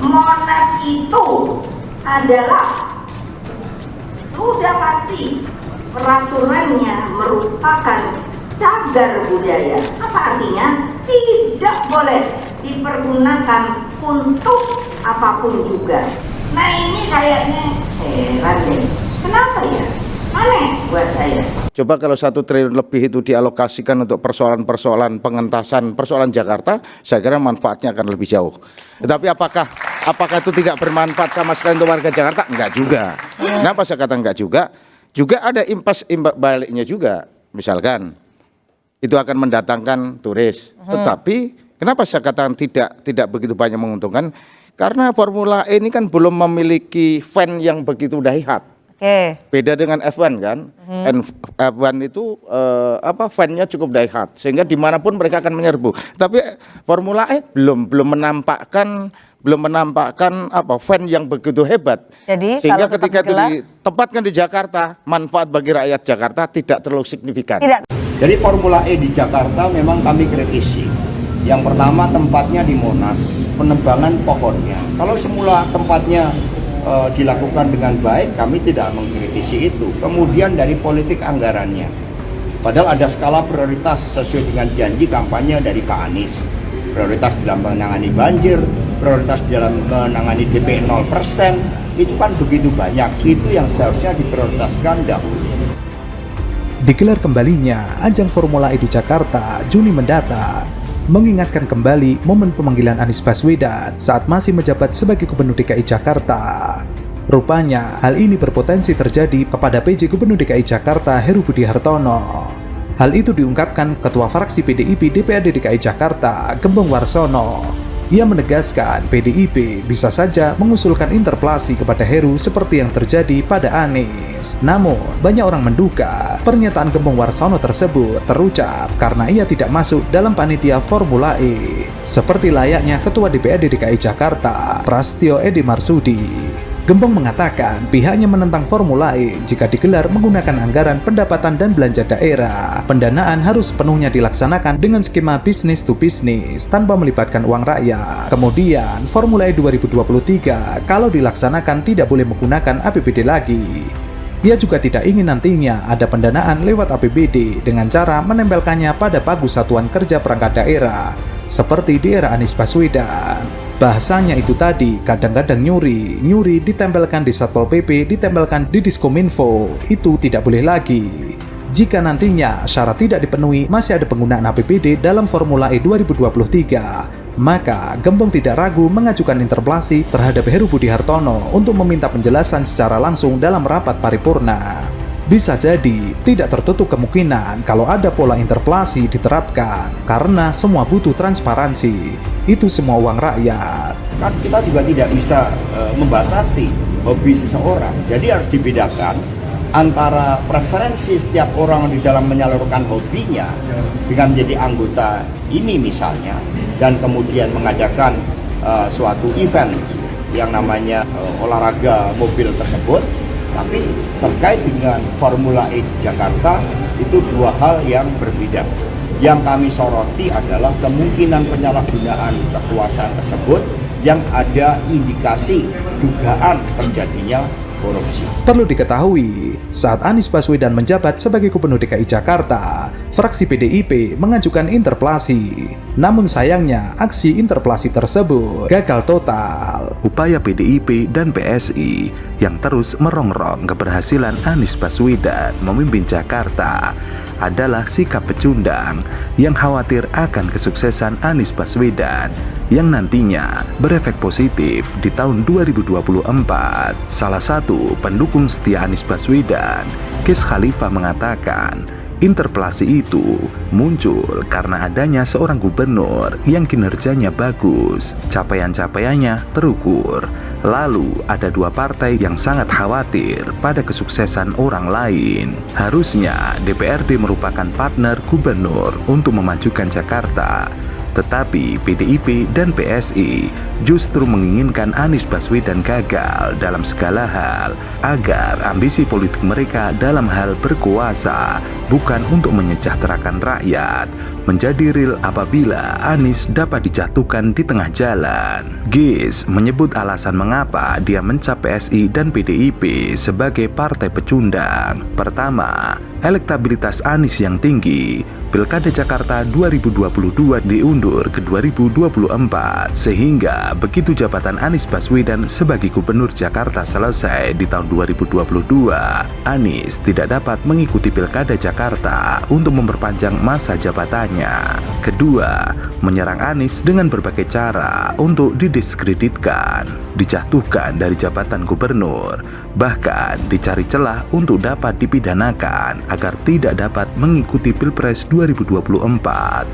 Monas itu adalah sudah pasti peraturannya merupakan cagar budaya. Apa artinya? Tidak boleh dipergunakan untuk apapun juga. Nah ini kayaknya heran deh. Kenapa ya? Aneh buat saya. Coba kalau 1 triliun lebih itu dialokasikan untuk persoalan-persoalan pengentasan persoalan Jakarta, saya kira manfaatnya akan lebih jauh. Tetapi apakah itu tidak bermanfaat sama sekali untuk warga Jakarta? Enggak juga. Kenapa saya katakan enggak juga? Juga ada imbas baliknya juga. Misalkan itu akan mendatangkan turis. Tetapi kenapa saya katakan tidak begitu banyak menguntungkan? Karena Formula E ini kan belum memiliki fan yang begitu dahsyat. Beda dengan F1 kan, F1 itu fan-nya cukup dahsyat sehingga dimanapun mereka akan menyerbu. Tapi Formula E belum menampakkan fan yang begitu hebat. Jadi, sehingga ketika itu ditempatkan di Jakarta, manfaat bagi rakyat Jakarta tidak terlalu signifikan. Jadi Formula E di Jakarta memang kami kritisi. Yang pertama tempatnya di Monas, penebangan pohonnya. Kalau semula tempatnya dilakukan dengan baik, kami tidak mengkritisi itu. Kemudian dari politik anggarannya, padahal ada skala prioritas sesuai dengan janji kampanye dari Pak Anies. Prioritas dalam menangani banjir, prioritas dalam menangani DP 0%, itu kan begitu banyak. Itu yang seharusnya diprioritaskan dahulu. Digelar kembalinya ajang Formula E di Jakarta Juni mendatang mengingatkan kembali momen pemanggilan Anies Baswedan saat masih menjabat sebagai Gubernur DKI Jakarta. Rupanya, hal ini berpotensi terjadi kepada PJ Gubernur DKI Jakarta Heru Budi Hartono. Hal itu diungkapkan Ketua Fraksi PDIP DPRD DKI Jakarta, Gembong Warsono. Ia menegaskan PDIP bisa saja mengusulkan interpelasi kepada Heru seperti yang terjadi pada Anies. Namun, banyak orang menduga pernyataan Gembong Warsono tersebut terucap karena ia tidak masuk dalam panitia Formula E. Seperti layaknya Ketua DPRD DKI Jakarta, Prasetyo Edi Marsudi. Gembong mengatakan pihaknya menentang Formula E jika digelar menggunakan anggaran pendapatan dan belanja daerah. Pendanaan harus sepenuhnya dilaksanakan dengan skema bisnis to bisnis tanpa melibatkan uang rakyat. Kemudian, Formula E 2023 kalau dilaksanakan tidak boleh menggunakan APBD lagi. Ia juga tidak ingin nantinya ada pendanaan lewat APBD dengan cara menempelkannya pada pagu satuan kerja perangkat daerah seperti di era Anies Baswedan. Bahasanya itu tadi, kadang-kadang nyuri ditempelkan di Satpol PP, ditempelkan di Diskominfo, itu tidak boleh lagi. Jika nantinya syarat tidak dipenuhi, masih ada penggunaan APBD dalam Formula E 2023, maka Gembong tidak ragu mengajukan interpelasi terhadap Heru Budi Hartono untuk meminta penjelasan secara langsung dalam rapat paripurna. Bisa jadi tidak tertutup kemungkinan kalau ada pola interpelasi diterapkan karena semua butuh transparansi. Itu semua uang rakyat. Kan kita juga tidak bisa membatasi hobi seseorang. Jadi harus dibedakan antara preferensi setiap orang di dalam menyalurkan hobinya dengan menjadi anggota ini misalnya, dan kemudian mengadakan suatu event yang namanya olahraga mobil tersebut. Tapi terkait dengan Formula E di Jakarta, itu dua hal yang berbeda. Yang kami soroti adalah kemungkinan penyalahgunaan kekuasaan tersebut yang ada indikasi dugaan terjadinya korupsi. Perlu diketahui, saat Anies Baswedan menjabat sebagai Gubernur DKI Jakarta, fraksi PDIP mengajukan interpelasi. Namun sayangnya, aksi interpelasi tersebut gagal total. Upaya PDIP dan PSI yang terus merongrong keberhasilan Anies Baswedan memimpin Jakarta adalah sikap pecundang yang khawatir akan kesuksesan Anies Baswedan yang nantinya berefek positif di tahun 2024. Salah satu pendukung setia Anies Baswedan, Kees Khalifah, mengatakan interpelasi itu muncul karena adanya seorang gubernur yang kinerjanya bagus, capaian-capaiannya terukur. Lalu ada dua partai yang sangat khawatir pada kesuksesan orang lain. Harusnya DPRD merupakan partner gubernur untuk memajukan Jakarta. Tetapi PDIP dan PSI justru menginginkan Anies Baswedan gagal dalam segala hal agar ambisi politik mereka dalam hal berkuasa bukan untuk menyejahterakan rakyat menjadi real apabila Anies dapat dijatuhkan di tengah jalan. Gis menyebut alasan mengapa dia mencap PSI dan PDIP sebagai partai pecundang. Pertama, elektabilitas Anies yang tinggi. Pilkada Jakarta 2022 diundur ke 2024, sehingga begitu jabatan Anies Baswedan sebagai Gubernur Jakarta selesai di tahun 2022, Anies tidak dapat mengikuti Pilkada Jakarta untuk memperpanjang masa jabatannya. Kedua, menyerang Anies dengan berbagai cara untuk didiskreditkan, dijatuhkan dari jabatan gubernur, bahkan dicari celah untuk dapat dipidanakan agar tidak dapat mengikuti Pilpres 2024.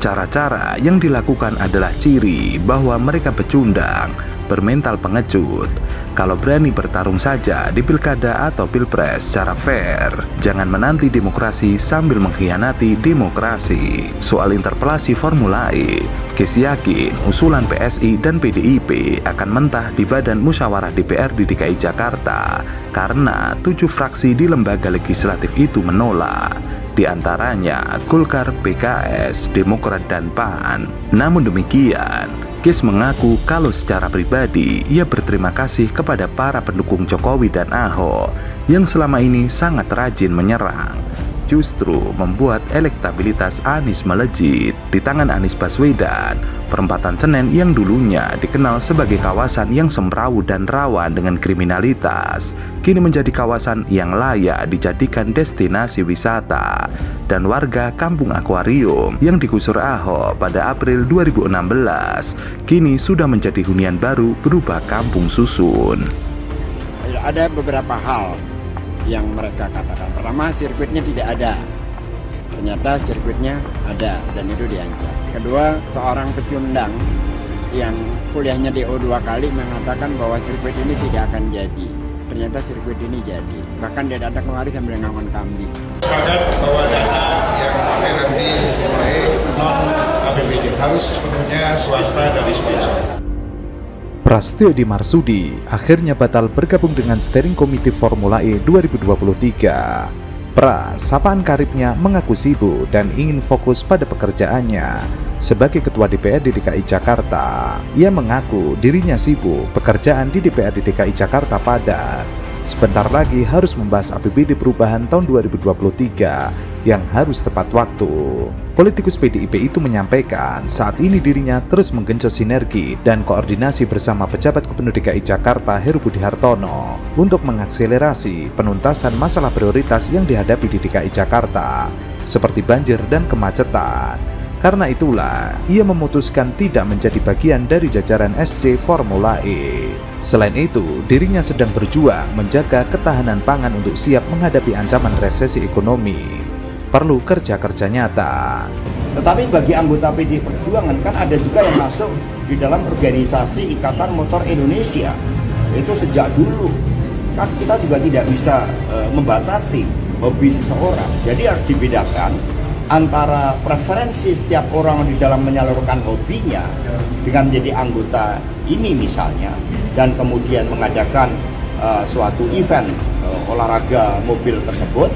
Cara-cara yang dilakukan adalah ciri bahwa mereka pecundang, bermental pengecut. Kalau berani bertarung saja di pilkada atau pilpres secara fair, jangan menanti demokrasi sambil mengkhianati demokrasi. Soal interpelasi Formula E, Gis yakin usulan PSI dan PDIP akan mentah di Badan Musyawarah DPR di DKI Jakarta karena 7 fraksi di lembaga legislatif itu menolak, di antaranya Golkar, PKS, Demokrat, dan PAN. Namun demikian, Gis mengaku kalau secara pribadi ia berterima kasih kepada para pendukung Jokowi dan Ahok yang selama ini sangat rajin menyerang, justru membuat elektabilitas Anies melejit. Di tangan Anies Baswedan, perempatan Senen yang dulunya dikenal sebagai kawasan yang semrawut dan rawan dengan kriminalitas, kini menjadi kawasan yang layak dijadikan destinasi wisata. Dan warga Kampung Akuarium yang digusur Ahok pada April 2016, kini sudah menjadi hunian baru berupa kampung susun. Ada beberapa hal yang mereka katakan. Pertama, sirkuitnya tidak ada. Ternyata sirkuitnya ada dan itu diancam. Kedua, seorang pecundang yang kuliahnya DO 2 kali mengatakan bahwa sirkuit ini tidak akan jadi. Ternyata sirkuit ini jadi. Bahkan dia datang kemari sambil ngangon kambing. Sepakat bahwa dana yang dipakai nanti mulai non APBD harus sepenuhnya swasta dari sponsor. Prasetyo Edy Marsudi akhirnya batal bergabung dengan Steering Committee Formula E 2023. Pras, sapaan karibnya, mengaku sibuk dan ingin fokus pada pekerjaannya sebagai Ketua DPRD DKI Jakarta. Ia mengaku dirinya sibuk, pekerjaan di DPRD DKI Jakarta padat. Sebentar lagi harus membahas APBD perubahan tahun 2023 yang harus tepat waktu. Politikus PDIP itu menyampaikan saat ini dirinya terus menggenjot sinergi dan koordinasi bersama pejabat Gubernur DKI Jakarta Heru Budi Hartono untuk mengakselerasi penuntasan masalah prioritas yang dihadapi di DKI Jakarta seperti banjir dan kemacetan. Karena itulah ia memutuskan tidak menjadi bagian dari jajaran SC Formula E. Selain itu, dirinya sedang berjuang menjaga ketahanan pangan untuk siap menghadapi ancaman resesi ekonomi. Perlu kerja-kerja nyata. Tetapi bagi anggota PD Perjuangan kan ada juga yang masuk di dalam organisasi Ikatan Motor Indonesia. Itu sejak dulu. Kan kita juga tidak bisa membatasi hobi seseorang. Jadi harus dibedakan antara preferensi setiap orang di dalam menyalurkan hobinya dengan menjadi anggota ini misalnya, dan kemudian mengadakan suatu event olahraga mobil tersebut,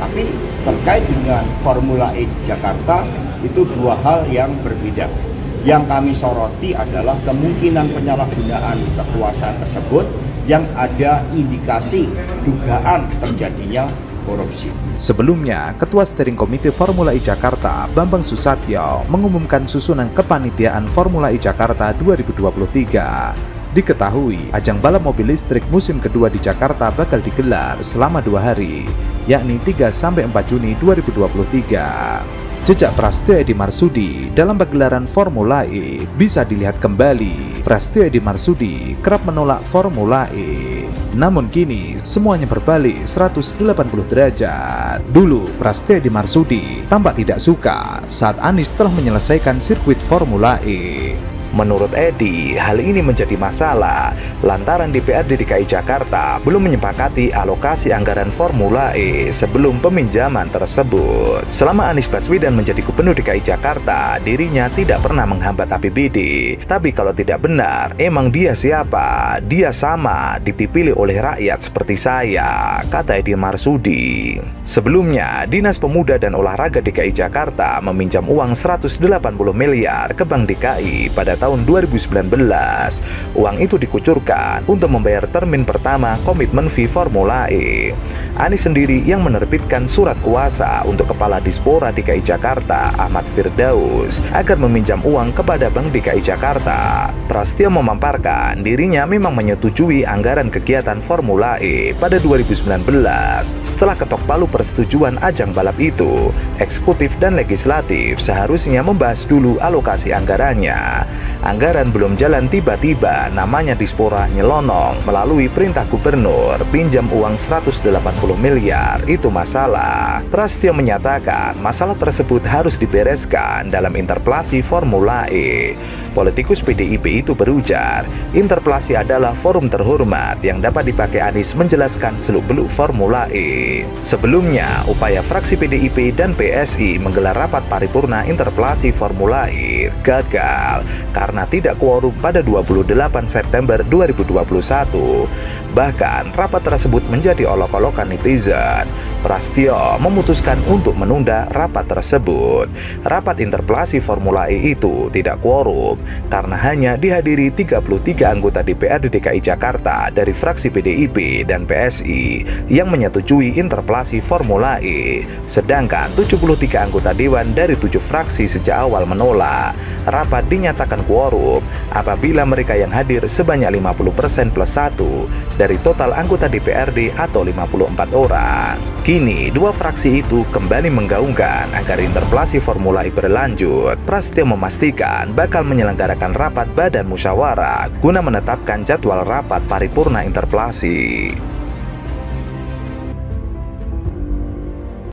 tapi terkait dengan Formula E di Jakarta itu dua hal yang berbeda. Yang kami soroti adalah kemungkinan penyalahgunaan kekuasaan tersebut yang ada indikasi dugaan terjadinya korupsi. Sebelumnya, Ketua Steering Committee Formula E Jakarta Bambang Susatyo mengumumkan susunan kepanitiaan Formula E Jakarta 2023. Diketahui, ajang balap mobil listrik musim kedua di Jakarta bakal digelar selama 2 hari, yakni 3-4 Juni 2023. Jejak Prasetyo Edy Marsudi dalam pagelaran Formula E bisa dilihat kembali. Prasetyo Edy Marsudi kerap menolak Formula E, namun kini semuanya berbalik 180 derajat. Dulu Prasetyo Edy Marsudi tampak tidak suka saat Anies telah menyelesaikan sirkuit Formula E. Menurut Edi, hal ini menjadi masalah lantaran DPRD DKI Jakarta belum menyepakati alokasi anggaran Formula E sebelum peminjaman tersebut. Selama Anies Baswedan menjadi Gubernur DKI Jakarta, dirinya tidak pernah menghambat APBD. Tapi kalau tidak benar, emang dia siapa? Dia sama dipilih oleh rakyat seperti saya, kata Edi Marsudi. Sebelumnya, Dinas Pemuda dan Olahraga DKI Jakarta meminjam uang 180 miliar ke Bank DKI pada tahun 2019. Uang itu dikucurkan untuk membayar termin pertama komitmen fee Formula E. Anies sendiri yang menerbitkan surat kuasa untuk Kepala Dispora DKI Jakarta Ahmad Firdaus agar meminjam uang kepada Bank DKI Jakarta. Prasetyo memaparkan dirinya memang menyetujui anggaran kegiatan Formula E pada 2019. Setelah ketok palu persetujuan ajang balap itu, eksekutif dan legislatif seharusnya membahas dulu alokasi anggarannya. Anggaran belum jalan, tiba-tiba namanya Dispora nyelonong melalui perintah gubernur pinjam uang 180 miliar. Itu masalah. Prasetyo menyatakan masalah tersebut harus dibereskan dalam interpelasi Formula E. Politikus PDIP itu berujar, interpelasi adalah forum terhormat yang dapat dipakai Anies menjelaskan seluk-beluk Formula E. Sebelumnya, upaya fraksi PDIP dan PSI menggelar rapat paripurna interpelasi Formula E gagal karena tidak quorum pada 28 September 2021. Bahkan, rapat tersebut menjadi olok-olokan netizen. Prasetyo memutuskan untuk menunda rapat tersebut. Rapat interpelasi Formula E itu tidak quorum karena hanya dihadiri 33 anggota DPRD DKI Jakarta dari fraksi PDIP dan PSI yang menyetujui interpelasi Formula E, sedangkan 73 anggota dewan dari 7 fraksi sejak awal menolak. Rapat dinyatakan quorum apabila mereka yang hadir sebanyak 50% plus 1 dari total anggota DPRD atau 54 orang. Kini, dua fraksi itu kembali menggaungkan agar interpelasi Formula E berlanjut. Prasetyo memastikan bakal menyelenggarakan rapat badan musyawarah guna menetapkan jadwal rapat paripurna interpelasi.